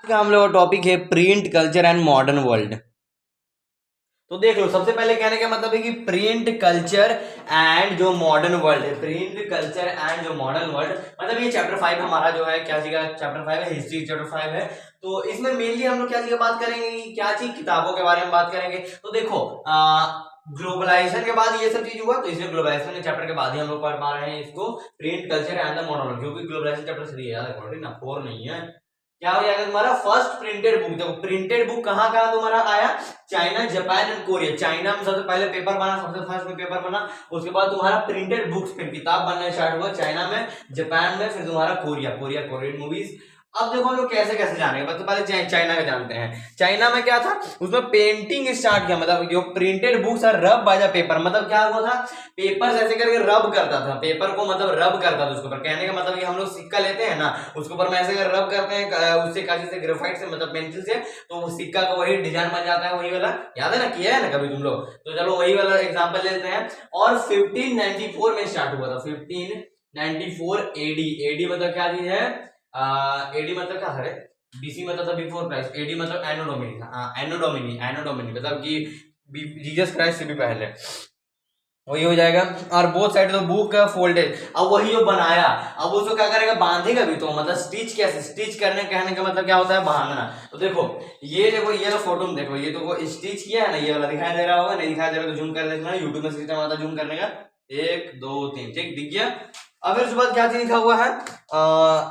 का हम लोग का टॉपिक है print culture and modern world. तो देख लो, सबसे पहले कहने का मतलब है कि प्रिंट कल्चर एंड जो मॉडर्न वर्ल्ड है, प्रिंट कल्चर एंड जो मॉडर्न वर्ल्ड, मतलब ये चैप्टर 5 हमारा जो है क्या चीज का चैप्टर 5 है, हिस्ट्री चैप्टर 5 है। तो इसमें मेनली हम लोग क्या चीज बात करेंगे, क्या चीज किताबों के बारे में बात करेंगे। तो देखो ग्लोबलाइजेशन के बाद ये सब चीज हुआ, तो इसलिए ग्लोबलाइजेशन के चैप्टर के बाद ही हम लोग पढ़ पा रहे हैं इसको, print culture and the modern world, क्योंकि ग्लोबलाइजेशन चैप्टर 3 है, याद रखो ना, 4 नहीं है। क्या हो जाएगा तुम्हारा फर्स्ट प्रिंटेड बुक। देखो प्रिंटेड बुक कहाँ कहाँ तुम्हारा आया, China, Japan and Korea. China में सबसे पहले पेपर बना, सबसे फर्स्ट में पेपर बना, उसके बाद तुम्हारा प्रिंटेड बुक्स फिर किताब बनना स्टार्ट हुआ चाइना में, जापान में, फिर तुम्हारा कोरियन मूवीज। अब देखो हम लोग कैसे कैसे जानेंगे, तो पहले चाइना का जानते हैं। चाइना में क्या था, उसमें पेंटिंग स्टार्ट किया, मतलब जो प्रिंटेड बुक्स है रब बाय द पेपर, मतलब क्या हुआ था, पेपर ऐसे करके रब करता था, पेपर को मतलब रब करता था उसके ऊपर। कहने का मतलब कि हम लोग सिक्का लेते हैं ना, उसके ऊपर में ऐसे कर रब करते हैं, उससे कागज से, ग्रेफाइट से, मतलब पेंसिल से, तो वो सिक्का का वही डिजाइन बन जाता है, वही वाला। याद है ना, किया है ना कभी तुम लोग, तो चलो वही वाला एग्जाम्पल लेते हैं। और 1594 में स्टार्ट हुआ था, 1594 एडी। एडी मतलब क्या चीज है, एडी मतलब क्या था रे, बीसी मतलब था बिफोर क्राइस्ट, एडी मतलब एनो डोमिनी था, एनो डोमिनी मतलब कि जीसस क्राइस्ट से भी पहले, वही हो जाएगा। और बोथ साइड तो बुक का फोल्डेड, अब वही जो बनाया, अब उसको क्या करेगा, बांधेगा भी, तो मतलब स्टिच कैसे, स्टिच करने कहने का मतलब क्या होता है, बांधना। तो देखो ये तो फोटो में देखो, ये तो स्टिच किया है ना, ये वाला दिखाई दे रहा होगा, नहीं दिखाई दे रहा तो जूम कर देना, यूट्यूब में सिस्टम आता जूम करने का, 1 2 3, ठीक दिख गया। अब उसके बाद क्या चीज लिखा हुआ है,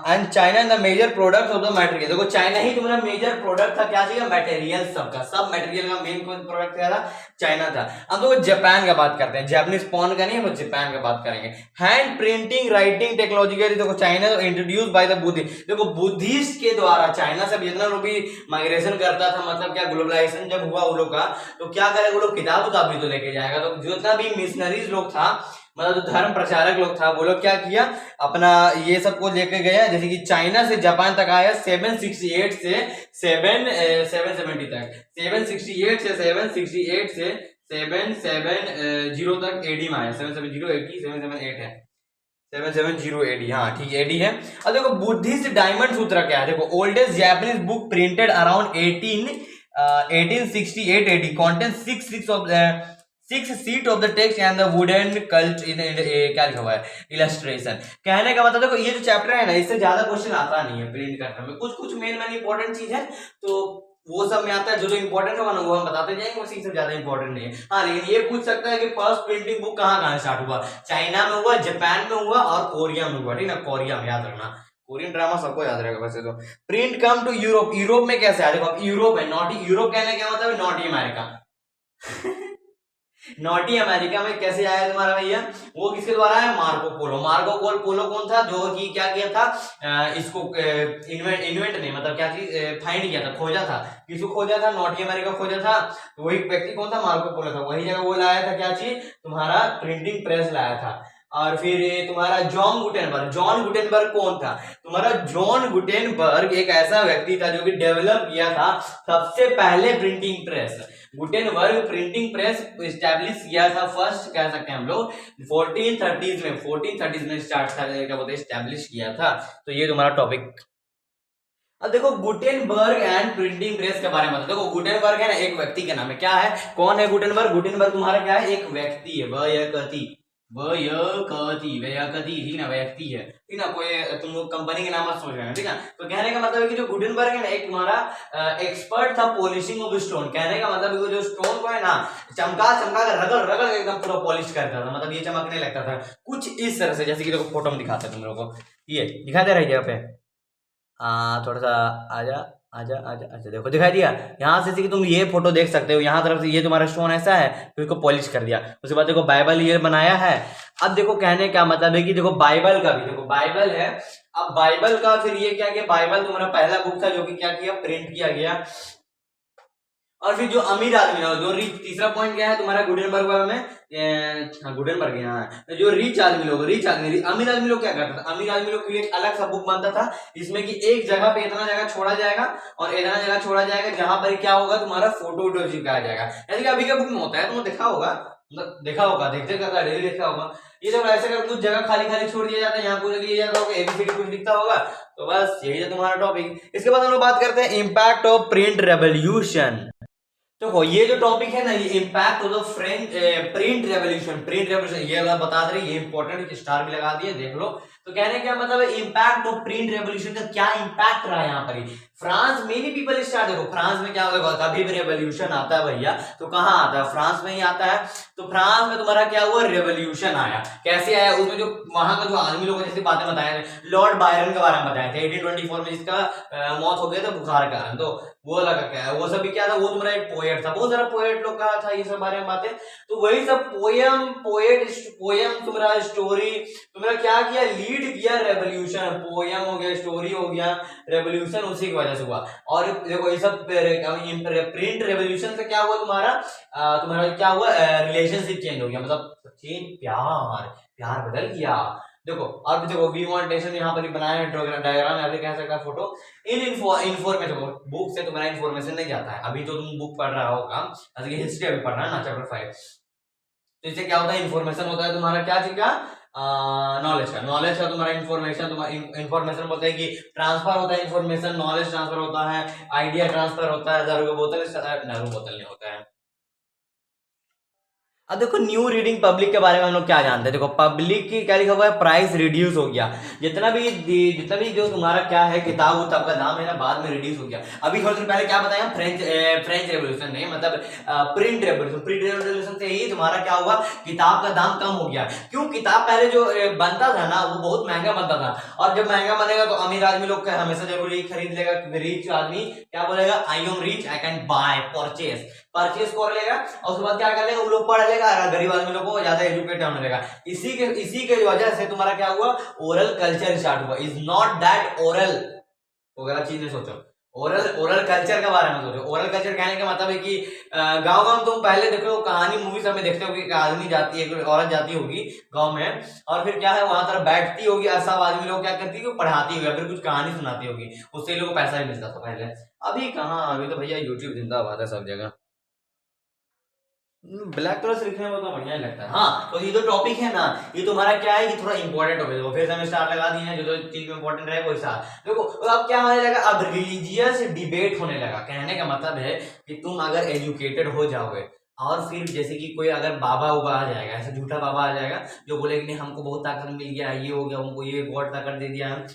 and China the major product of the material. देखो चाइना ही तुम्हारा मेजर प्रोडक्ट था, क्या चीज, मटेरियल, सबका सब मटेरियल का मेन प्रोडक्ट क्या था, चाइना था। अब तो जापान का बात करते हैं, जापानीज पॉन का नहीं, हम जापान का बात करेंगे। हैंड प्रिंटिंग राइटिंग टेक्नोलॉजी के, देखो चाइना तो इंट्रोड्यूस बाय द बुद्धिस्ट। देखो बुद्धिस्ट के द्वारा चाइना से जितना लोग भी माइग्रेशन करता था, मतलब क्या ग्लोबलाइजेशन जब हुआ वो लोग का, तो क्या करेगा वो लोग, किताब उताब भी तो लेके जाएगा। तो जितना भी मिशनरीज लोग था, मतलब जो धर्म प्रचारक लोग था, वो लोग क्या किया, अपना ये सब को लेके गया। जैसे कि चाइना से जापान तक आया 768 से 770 तक, 768 से 768 से 770 तक एडी में आया, 770 778 है, 770 एडी, हाँ ठीक एडी है। अब देखो बुद्धिस्ट डायमंड सूत्र क्या है, देखो oldest Japanese book printed around 1868 AD, content 6 sheet of the text and the wooden cult in क्या लिखा हुआ है, इलस्ट्रेशन। कहने का मतलब देखो ये जो चैप्टर है ना, इससे ज्यादा क्वेश्चन आता नहीं है प्रिंट करने में, कुछ मेन इंपॉर्टेंट चीज है, तो वो सब में आता है, जो इंपॉर्टेंट होगा ना वो हम बताते जाएंगे, उसी से ज्यादा इंपॉर्टेंट नहीं है। हाँ लेकिन ये पूछ सकता है कि फर्स्ट प्रिंटिंग बुक कहाँ स्टार्ट हुआ, चाइना में हुआ, जापान में हुआ और कोरिया में हुआ, ठीक ना, कोरिया में, याद रखना, कोरियन ड्रामा सबको याद रहेगा वैसे तो। Print come to Europe, Europe में कैसे आया, देखो अब यूरोप है, नॉट यूरोप कहने का मतलब नॉट अमेरिका नॉटी अमेरिका में कैसे आया तुम्हारा भैया, वो किसके द्वारा है, मार्को पोलो। पोलो कौन था, जो कि क्या किया था, इसको इन्वेंट नहीं, मतलब क्या चीज फाइंड किया था, खोजा था, किसको खोजा था, नॉटी अमेरिका खोजा था। तो वही व्यक्ति कौन था, मार्को पोलो था, वही जगह वो लाया था क्या चीज, तुम्हारा प्रिंटिंग प्रेस लाया था। और फिर तुम्हारा जॉन गुटेनबर्ग कौन था, तुम्हारा जॉन गुटेनबर्ग एक ऐसा व्यक्ति था जो कि डेवलप किया था सबसे पहले printing press. Gutenberg printing press establish किया था, फर्स्ट कह सकते हैं हम लोग 1430 में स्टार्ट था, क्या बोलते हैं, एस्टैब्लिश किया था। तो ये तुम्हारा टॉपिक। अब देखो गुटेनबर्ग एंड प्रिंटिंग प्रेस के बारे में, देखो गुटेनबर्ग है ना, एक व्यक्ति का नाम है, क्या है, कौन है गुटेनबर्ग तुम्हारा क्या है, एक व्यक्ति है, व्यक्ति, ठीक ना, व्यक्ति है, ठीक ना, कोई तुम लोग कंपनी के नाम मत सोच रहे हैं, ठीक है। तो कहने का मतलब है कि जो गुटेनबर्ग है ना, एक तुम्हारा एक्सपर्ट था पॉलिशिंग ऑफ स्टोन। कहने का मतलब है जो स्टोन को है ना, चमका रगड़ एकदम पूरा पॉलिश करता था, मतलब ये चमकने लगता था कुछ इस तरह से, जैसे कि देखो फोटो में दिखाते हैं तुम लोगों को, ये दिखा दे रहा है यहाँ पे, थोड़ा सा आजा आजा आजा, अच्छा देखो दिखाई दिया, यहाँ से कि तुम ये फोटो देख सकते हो, यहाँ तरफ से ये तुम्हारा स्टोन ऐसा है, फिर इसको पॉलिश कर दिया। उसके बाद देखो बाइबल ये बनाया है। अब देखो कहने का मतलब है कि देखो बाइबल का भी, देखो बाइबल है, अब बाइबल का फिर ये क्या किया, बाइबल तुम्हारा पहला बुक था जो कि क्या किया, प्रिंट किया गया। और फिर जो अमीर आदमी है, जो रिच, तीसरा पॉइंट क्या है तुम्हारा गुटेनबर्ग में, गुटेनबर्ग यहाँ जो रिच आदमी, अमीर आदमी लोग क्या करता था, अमीर आदमी लोग के लिए एक अलग सा बुक बनता था, जिसमें कि एक जगह पे इतना जगह छोड़ा जाएगा और इतना जगह छोड़ा जाएगा, जहां पर क्या होगा, तुम्हारा फोटो वोटो चिपकाया जाएगा, जैसे कि अभी का बुक में होता है, तुमने देखा होगा, मतलब देखा होगा, देखते का डेली देखा होगा। ये जब ऐसे कर कुछ जगह खाली खाली छोड़ दिया जाता है, यहाँ कुछ दिया जाता होगा, एबीसीडी कुछ लिखता होगा, तो बस यही है तुम्हारा टॉपिक। इसके बाद हम लोग बात करते हैं इम्पैक्ट ऑफ प्रिंट रेवोल्यूशन। तो ये जो टॉपिक है ना, ये impact of the French print revolution, print revolution ये वाला बता दे रही, ये इंपॉर्टेंट, स्टार भी लगा दिए, देख लो। तो कहने क्या मतलब है, इम्पैक्ट ऑफ प्रिंट रेवोल्यूशन का क्या इम्पैक्ट रहा है यहाँ पर। फ्रांस मेनी पीपल स्टार्ट, देखो फ्रांस में क्या होगा, कभी भी रेवोल्यूशन आता है भैया तो कहाँ आता है, फ्रांस में ही आता है। तो फ्रांस में तुम्हारा क्या हुआ, रेवोल्यूशन आया। कैसे आया, उसमें जो वहां का जो आदमी लोग जैसे बातें बताए, लॉर्ड बायरन के बारे में बताए थे 1824 में, जिसका मौत हो गया था बुखार के कारण। तो वो लगा क्या है, वो सब भी क्या था, वो तुम्हारा एक पोएट था, बहुत सारा पोएट लोग का था ये सब बारे में बातें। तो वही सब पोयम तुम्हारा स्टोरी तुम्हारा क्या किया, लीड किया रेवोल्यूशन। पोयम हो गया, स्टोरी हो गया, रेवोल्यूशन उसी की वजह से हुआ। और देखो ये सब प्रिंट रेवोल्यूशन से क्या हुआ तुम्हारा, तुम्हारा क्या हुआ, रिलेशनशिप चेंज हो गया, मतलब चेंज, प्यार प्यार बदल गया। देखो अब देखो वी वांट नेशन यहाँ पर बनाया है डायग्राम, या फिर कह सकता है फोटो। इन्फॉर्मेशन बुक से तुम्हारा इन्फॉर्मेशन नहीं जाता है, अभी तो तुम बुक पढ़ रहा होगा, जैसे कि हिस्ट्री अभी पढ़ रहा है ना, चैप्टर 5। तो इससे क्या होता है, इन्फॉर्मेशन होता है तुम्हारा क्या चीज का, नॉलेज का तुम्हारा इन्फॉर्मेशन, तुम्हारा इन्फॉर्मेशन बोलते हैं कि ट्रांसफर होता है इन्फॉर्मेशन, नॉलेज ट्रांसफर होता है, आइडिया ट्रांसफर होता है, दारू का बोतल दारू बोतल नहीं होता है। अब देखो न्यू रीडिंग पब्लिक के बारे में हम लोग क्या जानते हैं, देखो पब्लिक की क्या लिखा हुआ है, प्राइस रिड्यूस हो गया। जितना भी जो तुम्हारा क्या है किताब उताब का दाम है ना, बाद में रिड्यूस हो गया। अभी थोड़ी देर पहले क्या बताया, फ्रेंच रेवोल्यूशन नहीं, मतलब प्रिंट रेवोल्यूशन से ही तुम्हारा क्या हुआ, किताब का दाम कम हो गया। क्यों, किताब पहले जो बनता था ना वो बहुत महंगा बनता था, और जब महंगा बनेगा तो अमीर आदमी लोग हमेशा जरूरी खरीद लेगा, रिच आदमी क्या बोलेगा, I am rich I can buy, purchase कर लेगा, और उसके बाद क्या कर लेगा, वो लोग पढ़ लेगा, गरीब आदमी लोग को ज्यादा एजुकेटेड होने लगेगा। इसी के वजह से तुम्हारा क्या हुआ, ओरल कल्चर स्टार्ट हुआ। इज नॉट दैट ओरल वगैरह चीज नहीं सोचो, ओरल कल्चर के बारे में सोचो। ओरल कल्चर कहने का मतलब है कि गांव गांव तुम पहले देखो कहानी मूवीज में देखते हो कि एक आदमी जाती है, औरत जाती होगी गांव में, और फिर क्या है वहां तरफ बैठती होगी, सब आदमी लोग क्या करती है, पढ़ाती होगी, फिर कुछ कहानी सुनाती होगी, उससे लोगों को पैसा भी मिलता था पहले। अभी कहाँ, अभी तो भैया यूट्यूब जिंदाबाद है सब जगह। ब्लैक कलर से लिखने में तो बढ़िया ही लगता है। हाँ तो ये जो टॉपिक है ना, ये तुम्हारा क्या है, ये थोड़ा इंपॉर्टेंट टॉपिक है, फिर से हमें स्टार लगा दिए हैं, जो चीज में इंपॉर्टेंट रहे वो स्टार। देखो अब क्या होने लगा, अब रिलीजियस डिबेट होने लगा। कहने का मतलब है कि तुम अगर एजुकेटेड हो जाओगे, और फिर जैसे कि कोई अगर बाबा उबा आ जाएगा, ऐसा झूठा बाबा आ जाएगा जो बोले कि नहीं हमको बहुत ताकत मिल गया, ये हो गया, हमको ये गॉड ताकत दे दिया है,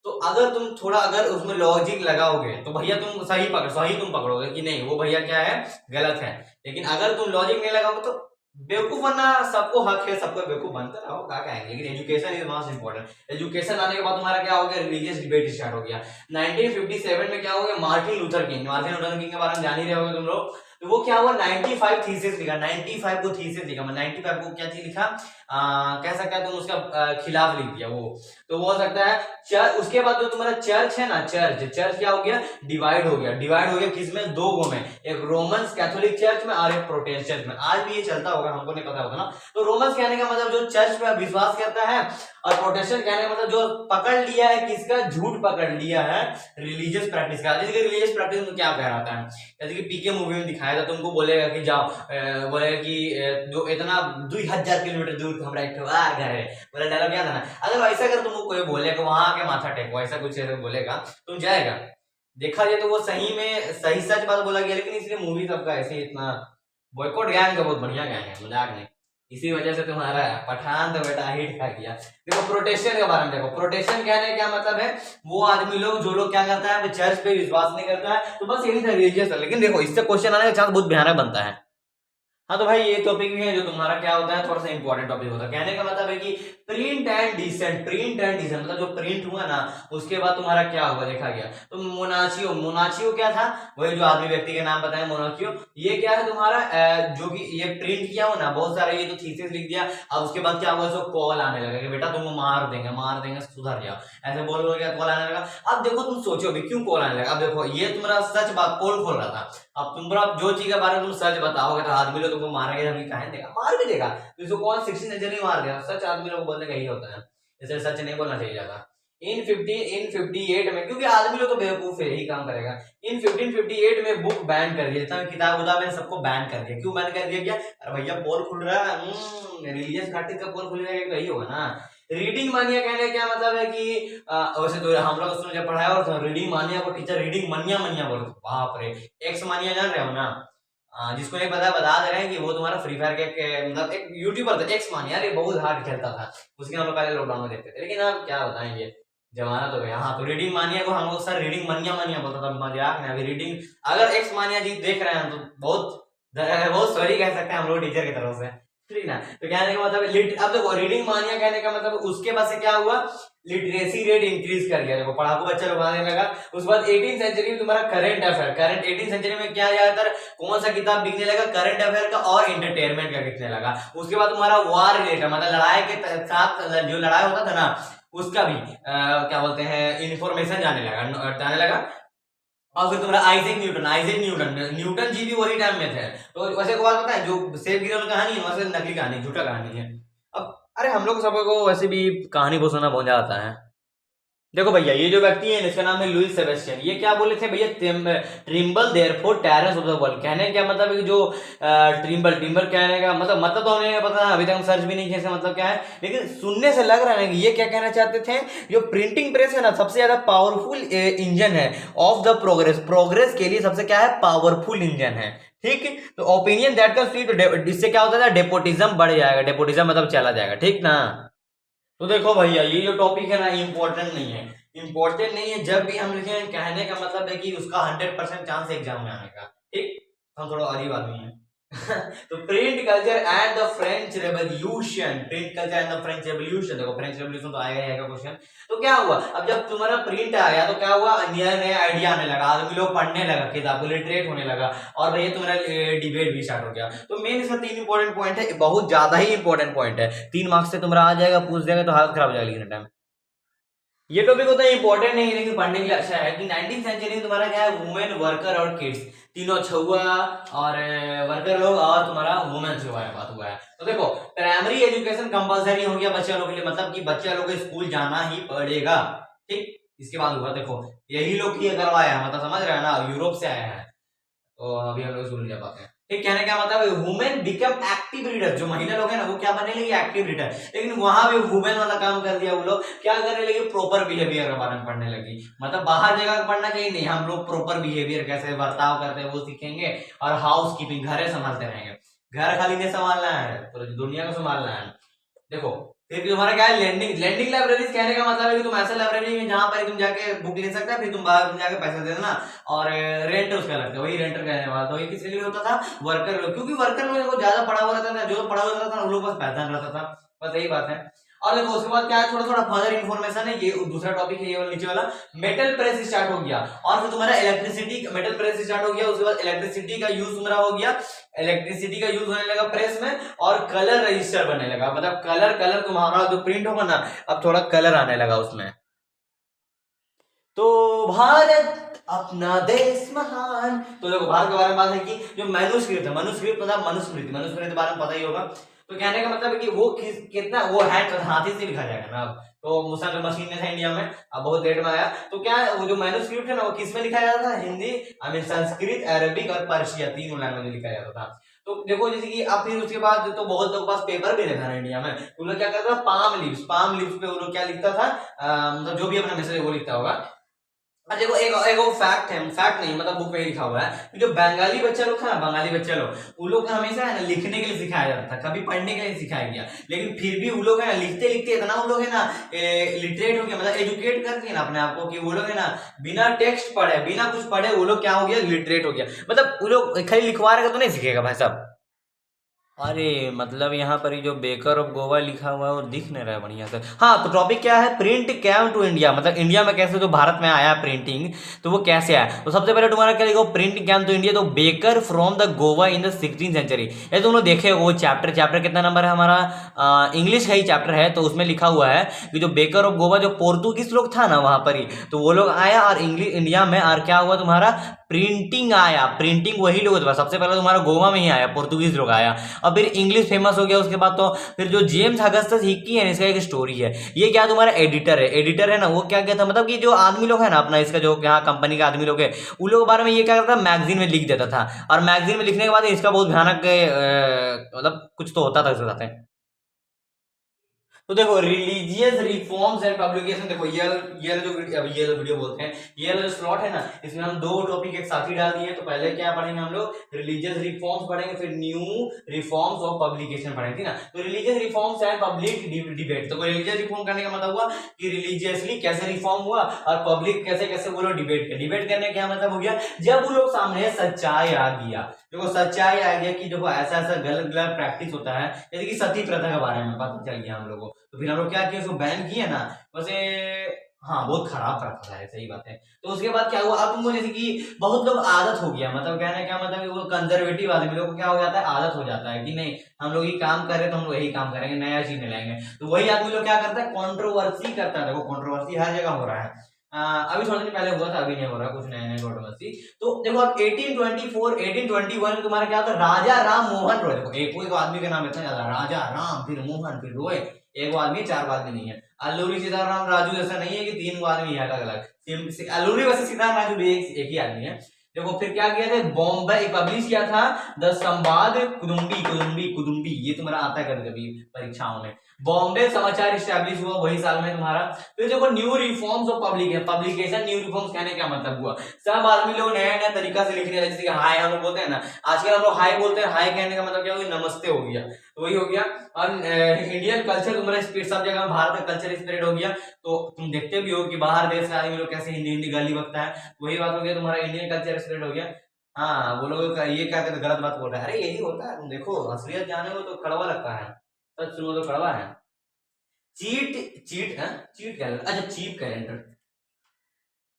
तो अगर तुम थोड़ा अगर उसमें लॉजिक लगाओगे तो भैया तुम सही तुम पकड़ोगे कि नहीं वो भैया क्या है, गलत है। लेकिन अगर तुम लॉजिक नहीं लगाओगे तो बेवकूफ बनना सबको हक है, सबको बेवकूफ बनते रहो, क्या कहेंगे। लेकिन education is most important. Education आने के बाद तुम्हारा क्या हो गया, रिलीजियस डिबेट स्टार्ट हो गया। 1957 में क्या हो गया, मार्टिन लूथर किंग के बारे में जान ही रहे होगे तुम लोग। तो वो क्या हुआ, 95 थीसिस लिखा, 95 को थीसिस लिखा, 95 को क्या चीज लिखा, कह सकता है तुम उसका खिलाफ लिख दिया वो। तो वो हो सकता है चर्च। उसके बाद जो तुम्हारा चर्च है ना, चर्च क्या हो गया, डिवाइड हो गया किसमें, दो गो में, एक रोमन कैथोलिक चर्च में और एक प्रोटेस्टेंट चर्च में। आज भी ये चलता होगा, हमको नहीं पता होगा ना। तो रोमन कहने का मतलब जो चर्च पे विश्वास करता है, और प्रोटेस्टेंट कहने का मतलब जो पकड़ लिया है किसका, झूठ पकड़ लिया है रिलीजियस प्रैक्टिस का। जैसे कि रिलीजियस प्रैक्टिस में क्या कह रहा था, जैसे कि पीके मूवी में दिखाया था, तुमको बोलेगा कि जाओ, बोलेगा कि जो इतना 2000 किलोमीटर दूर हमारा एक घर है, बोला डायलॉग क्या था ना, अगर ऐसा अगर तुमको कोई बोलेगा वहां के माथा टेको, ऐसा कुछ बोलेगा, तुम जाएगा। देखा जाए तो वो सही में सही सच बात बोला गया, लेकिन इसलिए मूवी सबका ऐसे इतना बॉयकॉट गैंग का बहुत बढ़िया गैंग है, मजाक नहीं। इसी वजह से तुम्हारा पठान तो बेटा हिट खा गया। देखो प्रोटेस्टेंट के बारे में देखो, प्रोटेस्टेंट कहने क्या मतलब है, वो आदमी लोग जो लोग क्या करता है, चर्च पे विश्वास नहीं करता है, तो बस यही था रिलीजियस। लेकिन देखो इससे क्वेश्चन आने का चांस बहुत भयानक बनता है। हाँ तो भाई ये टॉपिक भी है जो तुम्हारा क्या होता है, थोड़ा सा इंपॉर्टेंट टॉपिक होता है। कहने का मतलब है कि प्रिंट एंड डिसेंट मतलब जो प्रिंट हुआ ना उसके बाद तुम्हारा क्या हुआ देखा गया। तो मोनाचियो क्या था, वही जो आदमी व्यक्ति के नाम बताया मोनाचियो। ये क्या है तुम्हारा, जो कि ये प्रिंट किया हो ना बहुत सारे, ये तो थीसिस लिख दिया। अब उसके बाद क्या हुआ, सो कॉल आने लगा कि बेटा तुमको मार देंगे सुधर जाओ, ऐसे बोल क्या कॉल आने लगा। अब देखो तुम सोचो अभी क्यों कॉल आने लगा। अब देखो ये तुम्हारा सच बात पोल खोल रहा था। अब तुम जो चीज के बारे में तुम सच बताओगे तो आदमी लोग तुमको मारेंगे, अभी कहे देगा, मार भी देगा। तो इसको कौन 16 नजर नहीं मार दिया, सच आदमी लोग बोलने का यही होता है, इसलिए सच नहीं बोलना चाहिए ज्यादा। इन 58 में, क्योंकि आदमी लोग तो बेवकूफ है, यही काम करेगा। इन 1558 में बुक बैन कर दिया, जितना किताब उताब मैंने सबको बैन कर दिया। क्यों बैन कर दिया? क्या अरे भैया पोल खुल रहा है, रिलीजियस घाटी का पोल खुल जाएगा, यही होगा ना। रीडिंग मानिया कहने का क्या मतलब है कि वैसे तो हम लोग उसने जब पढ़ाया और रीडिंग मानिया को टीचर रीडिंग मनिया मनिया बोलते, बाप रे। एक्स मानिया जान रहे हो ना? जिसको नहीं पता बता दे रहे हैं कि वो तुम्हारा फ्री फायर के मतलब एक यूट्यूबर था एक्स मानिया, ये बहुत हार्ड खेलता था, उसके हम लोग पहले लॉकडाउन में देखते थे। लेकिन अब क्या बताएंगे, जमाना तो गया। हाँ, तो रीडिंग मानिया को हम लोग सर रीडिंग मनिया मनिया बोलता था, मजाक में। अभी रीडिंग अगर एक्स मानिया जी देख रहे हैं तो बहुत सॉरी कह सकते हैं हम लोग टीचर की तरफ से, ठीक ना। तो कहने का मतलब अब देखो रीडिंग मानिया कहने का मतलब उसके बाद से क्या हुआ, लिटरेसी रेट इंक्रीज कर गया, देखो पढ़ाकू बच्चा लोग आने लगा। उसके बाद 18वीं सेंचुरी में तुम्हारा करंट अफेयर, 18वीं सेंचुरी में क्या ज्यादातर कौन सा किताब बिकने लगा, करंट अफेयर का और एंटरटेनमेंट का बिकने लगा। उसके बाद तुम्हारा वार रिलेटेड मतलब लड़ाई के साथ जो लड़ाई होता था ना उसका भी क्या बोलते हैं इंफॉर्मेशन जाने लगा। और फिर तुम्हारा आइजैक न्यूटन जी भी वही टाइम में थे। तो वैसे को बात पता है, जो सेब गिरल कहानी है वैसे नकली कहानी, झूठा कहानी है। अब अरे हम लोग सबको वैसे भी कहानी को सुनना बहुत ज्यादा आता है। देखो भैया ये जो व्यक्ति है इसका नाम है लुइस सेबेस्टियन। ये क्या बोले थे भैया, Trimble therefore terrace of the world. कहने क्या मतलब है कि जो ट्रिम्बल कहने का मतलब तो हमें पता है, अभी तक हम सर्च भी नहीं किया इसका मतलब क्या है, लेकिन सुनने से लग रहा है कि ये क्या कहना चाहते थे, जो प्रिंटिंग प्रेस है ना सबसे ज्यादा पावरफुल इंजन है ऑफ द प्रोग्रेस के लिए सबसे क्या है, पावरफुल इंजन है। ठीक, तो opinion that can lead to, इससे क्या होता है, डेपोटिज्म बढ़ जाएगा, डेपोटिज्म मतलब चला जाएगा, ठीक ना। तो देखो भैया ये जो टॉपिक है ना इम्पोर्टेंट नहीं है, जब भी हम लिखे कहने का मतलब है कि उसका 100% चांस एग्जाम में आने का, ठीक। हम थोड़ा अजीब आदमी है। तो print culture and the French revolution, देखो फ्रेंच रेवोल्यूशन तो आएगा क्वेश्चन। तो क्या हुआ, अब जब तुम्हारा प्रिंट आया तो क्या हुआ, नया नया आइडिया आने लगा, आदमी लोग पढ़ने लगा, किताब लिटरेट होने लगा, और भैया तुम्हारा डिबेट भी स्टार्ट हो गया। तो मेन इसमें 3 इंपॉर्टेंट पॉइंट है, बहुत ज्यादा ही इंपॉर्टेंट पॉइंट है। 3 मार्क्स से तुम्हारा आ जाएगा, पूछ देगा तो हालत खराब हो जाएगी टाइम। ये टॉपिक उतना इंपॉर्टेंट नहीं है लेकिन पढ़ने के लिए अच्छा है कि 19वीं सेंचुरी में तुम्हारा क्या है, वुमेन, वर्कर और किड्स तीनों अच्छा हुआ, और वर्कर लोग और तुम्हारा वुमेन से बात हुआ है। तो देखो प्राइमरी एजुकेशन कंपलसरी हो गया बच्चे लोगों के लिए, मतलब कि बच्चे लोग स्कूल जाना ही पड़ेगा, ठीक। इसके बाद हुआ देखो यही लोग ये करवाया है, मतलब समझ रहे हैं ना, यूरोप से आया है, तो अभी हम लोग स्कूल जा पाते हैं। ठीक, कहने का मतलब वुमेन बिकम एक्टिव रीडर, जो महिला लोग हैं ना वो क्या बनने लगी, एक्टिव रीडर। लेकिन वहां भी वुमेन वाला काम कर दिया, वो लोग क्या करने लगी, प्रॉपर बिहेवियर के बारे में पढ़ने लगी। मतलब बाहर जगह पढ़ना चाहिए नहीं, हम लोग प्रॉपर बिहेवियर कैसे बर्ताव करते हैं वो सीखेंगे, और हाउस कीपिंग घर संभालते रहेंगे। घर खाली नहीं संभालना है, पूरी दुनिया को संभालना है। देखो फिर तुम्हारा क्या है, लैंडिंग लाइब्रेरीज। कहने का मतलब है कि तुम ऐसा लाइब्रेरी में जहां पर तुम जाके बुक ले सकते हैं, फिर तुम बाहर जाके पैसा दे देना, और रेंट उसका लगता है, वही रेंटर कहने वाला। तो ये किसके लिए होता था, वर्कर लोग, क्योंकि वर्कर लोग को ज्यादा पढ़ा हुआ रहता था, जो पढ़ा हुआ रहता था उन लोग पास पैसा रहता था, बस यही बात है। और देखो उसके बाद क्या है, थोड़ा थोड़ा फर्दर इन्फॉर्मेशन है, ये दूसरा टॉपिक है, ये वाला नीचे वाला। मेटल प्रेस स्टार्ट हो गया, और फिर तुम्हारा इलेक्ट्रिसिटी, मेटल प्रेस स्टार्ट हो गया, उसके बाद इलेक्ट्रिसिटी का यूज तुम्हारा हो गया, इलेक्ट्रिसिटी का यूज होने लगा प्रेस में, और कलर रजिस्टर बनने लगा, मतलब कलर तुम्हारा जो प्रिंट होगा ना अब थोड़ा कलर आने लगा उसमें। तो भारत अपना देश महान। तो देखो भारत के बारे में बात है कि जो मैन्युस्क्रिप्ट है, मतलब मनुस्मृति के बारे में पता ही होगा। तो कहने का मतलब है कि वो कितना वो हैंड हाथी से लिखा जाएगा ना, तो मुसा जो मशीन में था इंडिया में, अब बहुत लेट में आया। तो क्या वो जो मैन्युस्क्रिप्ट है ना वो किस में लिखा जाता था, हिंदी, संस्कृत, अरबिक और पर्शिया, तीनों लैंग्वेज में लिखा जाता था। तो देखो जैसे कि अब फिर उसके बाद तो बहुत लोगों के पास पेपर भी रहता है इंडिया में, तो लोग क्या करता था, पाम लीव्स पे वो लोग क्या लिखता था, मतलब जो भी अपना मैसेज वो लिखता होगा। और देखो एक वो फैक्ट नहीं मतलब बुक में लिखा हुआ है कि जो बंगाली बच्चा लोग था ना, वो लोग हमेशा है ना लिखने के लिए सिखाया जाता था, कभी पढ़ने के लिए सिखाया गया। लेकिन फिर भी वो लोग है ना लिखते इतना वो लोग है ना लिटरेट हो गया, मतलब एजुकेट करके ना अपने आप को, कि वो लोग है ना बिना टेक्स्ट पढ़े, बिना कुछ पढ़े वो लोग क्या हो गया, लिटरेट हो गया। मतलब वो लोग खाली लिखवा रहे तो नहीं सीखेगा भाई साहब। अरे मतलब यहाँ पर ही जो बेकर ऑफ गोवा लिखा हुआ है वो दिख नहीं रहा है बढ़िया से। हाँ, तो टॉपिक क्या है, प्रिंट कैम टू इंडिया, मतलब इंडिया में कैसे जो भारत में आया प्रिंटिंग, तो वो कैसे आया। तो सबसे पहले तुम्हारा क्या लिखो, प्रिंट कैम टू इंडिया, तो baker from the Goa in the 16th century. ये तुम लोग देखे वो चैप्टर कितना नंबर है हमारा, इंग्लिश का ही चैप्टर है, तो उसमें लिखा हुआ है कि जो बेकर ऑफ गोवा जो पोर्तुगीज लोग था ना वहां पर ही, तो वो लोग आया और इंग्लिश इंडिया में, और क्या हुआ तुम्हारा प्रिंटिंग आया, प्रिंटिंग वही लोग सबसे पहले तुम्हारा गोवा में ही आया, पोर्तुगीज लोग आया, और फिर इंग्लिश फेमस हो गया उसके बाद। तो फिर जो जेम्स अगस्टस हिक्की है इसका एक स्टोरी है, ये क्या तुम्हारा एडिटर है, एडिटर है ना, वो क्या कहता मतलब कि जो आदमी लोग है ना अपना इसका जो यहाँ कंपनी का आदमी लोग है उन लोगों के बारे में ये क्या करता था, मैगजीन में लिख देता था, और मैगजीन में लिखने के बाद इसका बहुत भयानक मतलब कुछ तो होता था इसके साथ। तो देखो रिलीजियस रिफॉर्म्स एंड पब्लिकेशन, देखो ये जो वीडियो बोलते हैं, ये जो स्लॉट है ना, इसमें हम दो टॉपिक एक साथ ही डाल दिए। तो पहले क्या पढ़ेंगे हम लोग, रिलीजियस रिफॉर्म्स पढ़ेंगे, फिर न्यू रिफॉर्म्स ऑफ पब्लिकेशन पढ़ेंगे ना। तो religious reforms and public debate, तो रिलीजियस रिफॉर्म करने का मतलब हुआ कि रिलीजियसली कैसे रिफॉर्म हुआ, और पब्लिक कैसे कैसे वो लोग डिबेट करने का क्या मतलब हो गया, जब वो लोग सामने सच्चाई आ गया, देखो सच्चाई आ गया कि देखो ऐसा ऐसा गलत गलत प्रैक्टिस होता है, जैसे कि सती प्रथा के बारे में पता चल गया हम लोगों को, तो फिर हम लोग क्या किए, उसको बैन किए ना। वैसे हाँ बहुत खराब प्रथा है, सही बात है। तो उसके बाद क्या हुआ, अब तुमको जैसे कि बहुत लोग आदत हो गया, मतलब कहना क्या मतलब वो कंजर्वेटिव आदमी लोग को क्या हो जाता है, आदत हो जाता है कि नहीं हम लोग ये काम कर रहे हैं तो हम लोग यही काम करेंगे, नया चीज नहीं लाएंगे। तो वही आदमी लोग क्या करता है, कॉन्ट्रोवर्सी करता है। देखो कॉन्ट्रोवर्सी हर जगह हो रहा है, अभी थोड़े दिन पहले हुआ था, अभी नहीं हो रहा कुछ नया नया कॉन्ट्रोवर्सी। तो देखो अब 1824 1821 में तुम्हारा क्या होता है, राजा राम मोहन रॉय, देखो एक आदमी का नाम इतना ज्यादा, राजा राम फिर मोहन फिर रॉय, एक आदमी चार आदमी नहीं है। अल्लूरी सीताराम राजू ऐसा नहीं है कि तीन आदमी है अलग अलग, अल्लूरी वैसे सीताराम राजू भी एक ही आदमी है। देखो फिर क्या किया था, बॉम्बे पब्लिश किया था द संवाद कुदुम्बी कुदुम्बी कुदुम्बी, ये तुम्हारा आता है कभी कभी परीक्षाओं में। बॉम्बे समाचार स्टैब्लिश हुआ वही साल में तुम्हारा। फिर देखो new reforms of publication, new reforms कहने क्या मतलब हुआ, सब आदमी लोग नया नया तरीका से लिखने लगे, जैसे हाय हम लोग बोलते हैं ना, आजकल हम लोग हाय बोलते हैं, हाय कहने का मतलब क्या हो गया, नमस्ते हो गया, तो वही हो गया। और इंडियन कल्चर तुम्हारा सब जगह भारत का कल्चर स्प्रेड हो गया। तो तुम देखते भी हो कि बाहर देश के आदमी लोग कैसे हिंदी हिंदी गाली बकता है, वही बात हो गया, तुम्हारा इंडियन कल्चर स्प्रेड हो गया। हाँ वो लोग ये क्या कहते गलत बात बोल रहे हैं, अरे यही होता है, तुम देखो असलियत जाने को तो कड़वा लगता है, सच सुनो तो कड़वा है। चीट चीट है, चीट कैलेंडर, अच्छा चीप कैलेंडर,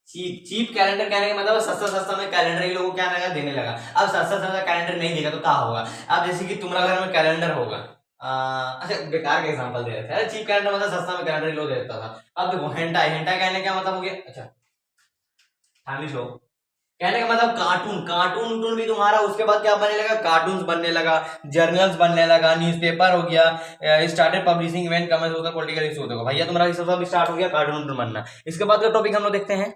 चीप कैलेंडर कहने का मतलब सस्ता सस्ता में कैलेंडर ही लोगों को क्या लगा देने लगा। अब सस्ता सस्ता कैलेंडर नहीं देगा तो क्या होगा, अब जैसे कि तुम्हारा घर में कैलेंडर होगा, अच्छा बेकार का एग्जांपल दे रहे थे, चीप कैलेंडर मतलब सस्ता में कैलेंडर लोग देता था। अब देखो हेंटा हेंटा कहने का मतलब हो गया, अच्छा फैमिली शो कहने का मतलब कार्टून, कार्टून भी तुम्हारा उसके बाद क्या बनने लगा, कार्टून्स बनने लगा, जर्नल्स बनने लगा, न्यूज़पेपर हो गया, स्टार्टेड पब्लिशिंग इवेंट कमेंट होता पॉलिटिकल इशू, देखो भैया तुम्हारा ये सब स्टार्ट हो गया कार्टून बनना। इसके बाद का टॉपिक हम लोग देखते हैं,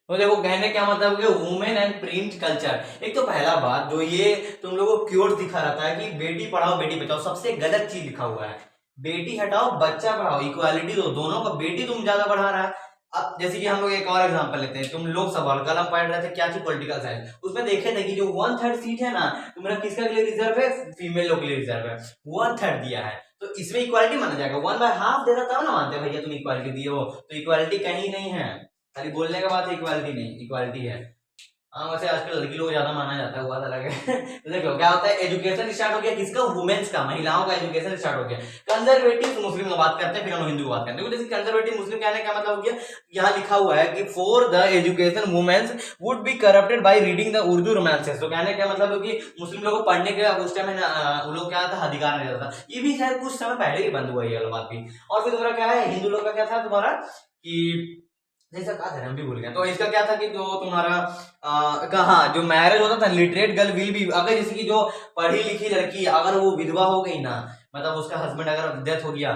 तो देखो कहने क्या मतलब कि वुमेन एंड प्रिंट कल्चर। एक तो पहला बात जो ये तुम लोगों को क्योर दिखा रहता है कि बेटी पढ़ाओ बेटी बचाओ, सबसे गलत चीज लिखा हुआ है, बेटी हटाओ बच्चा पढ़ाओ, इक्वालिटी दो दोनों का, बेटी तुम ज्यादा बढ़ा रहा है। अब जैसे कि हम लोग एक और एग्जांपल लेते हैं, तुम लोग सवाल कल हम पढ़ रहे थे क्या चीज पॉलिटिकल साइंस, उसमें देखे थे कि जो 1/3 सीट है ना तुम्हारा किसका के लिए रिजर्व है, फीमेल लोग के लिए रिजर्व है, 1/3 दिया है, तो इसमें इक्वालिटी माना जाएगा, 1/2 दे रहा था ना, मानते भैया तुम इक्वालिटी दिए हो, तो इक्वालिटी कहीं नहीं है, खाली बोलने का बात है, इक्वालिटी नहीं, इक्वालिटी है। हाँ वैसे आजकल लड़की लोग ज्यादा माना जाता है, वो बात अलग है। तो देखो क्या होता है, एजुकेशन स्टार्ट हो गया किसका, वुमेन्स का, महिलाओं का एजुकेशन स्टार्ट हो गया। कंजर्वेटिव मुस्लिम की बात करते हैं, फिर हम हिंदू की बात करते हैं। देखो जैसे कंजर्वेटिव मुस्लिम कहने का मतलब हो गया, यहाँ लिखा हुआ है कि for the education women's would be corrupted by reading the Urdu romances, तो कहने का मतलब कि मुस्लिम लोगों को पढ़ने के उस टाइम वो लोग क्या था, अधिकार नहीं रहता था, ये भी शायद कुछ समय पहले ही बंद हुआ ये वाला बात भी। और फिर तुम्हारा क्या है, हिंदू लोग का क्या था तुम्हारा कि जैसा कहा था हम भी भूल गए, तो इसका क्या था कि जो तुम्हारा कहा जो मैरिज होता था, लिटरेट गर्ल विल बी, अगर जैसे कि जो पढ़ी लिखी लड़की अगर वो विधवा हो गई ना, मतलब उसका हस्बैंड अगर डेथ हो गया,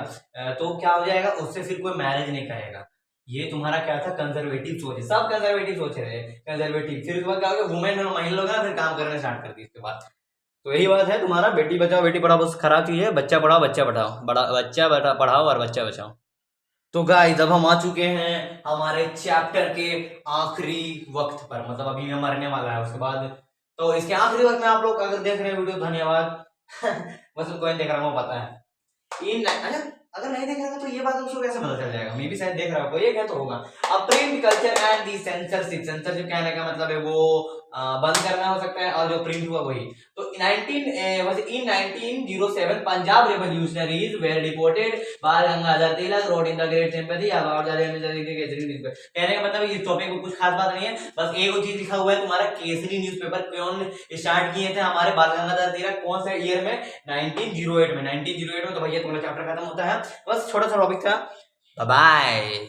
तो क्या हो जाएगा, उससे फिर कोई मैरिज नहीं करेगा। ये तुम्हारा क्या था, कंजर्वेटिव सोच है, सब कंजर्वेटिव सोच रहे हैं, कंजर्वेटिव। फिर उसके बाद क्या हो गया, वुमेन और महिला लोग ना फिर काम करना स्टार्ट कर दी इसके बाद। तो यही बात है तुम्हारा, बेटी बचाओ बेटी पढ़ाओ बस खराब चीज है, बच्चा पढ़ाओ बच्चा पढ़ाओ, बच्चा पढ़ाओ और बच्चा बचाओ। तो गाइस अब हम आ चुके हैं हमारे चैप्टर के आखिरी वक्त पर, मतलब अभी मैं मरने वाला है उसके बाद, तो इसके आखिरी वक्त में आप लोग अगर देख रहे हैं वीडियो धन्यवाद। बस उनको देख रहा हूँ पता है इन, अच्छा अगर नहीं देख रहा तो ये बात उसको कैसे पता चल जाएगा, मैं भी शायद देख रहा हूँ, ये क्या तो होगा। अब print culture and the censorship, censorship कहने का मतलब है वो बंद करना हो सकता है, और जो प्रिंट हुआ वही। तो in 1907 Punjab revolutionaries were deported Bal Gangadhar Tilak wrote in the great sympathy about the Kesari. कहने का मतलब इस टॉपिक में कुछ खास बात नहीं है, बस एक चीज लिखा हुआ है तुम्हारा, केसरी न्यूज़पेपर कौन स्टार्ट किए थे हमारे बाल गंगाधर तिलक, कौन सा ईयर में, 1908 में, 1908 में। तो भैया तुम्हारा चैप्टर खत्म होता है, बस छोटा सा टॉपिक था, बाय बाय।